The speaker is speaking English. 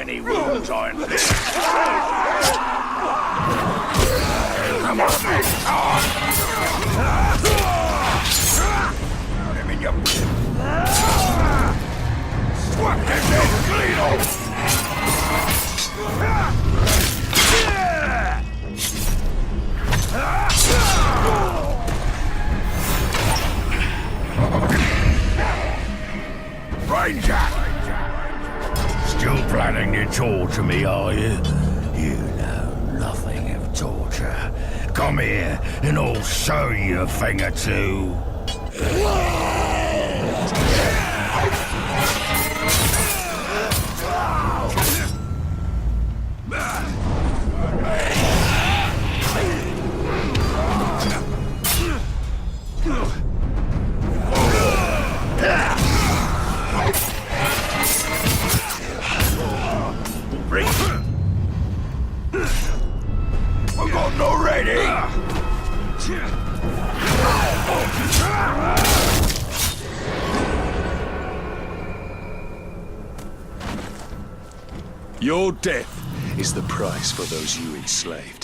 any wounds I inflict. Come on, man. Put him in your... Swat his head clean off. Ranger! Still planning to torture me, are you? You know nothing of torture. Come here, and I'll show you a thing or two. Forgotten already? Your death is the price for those you enslaved.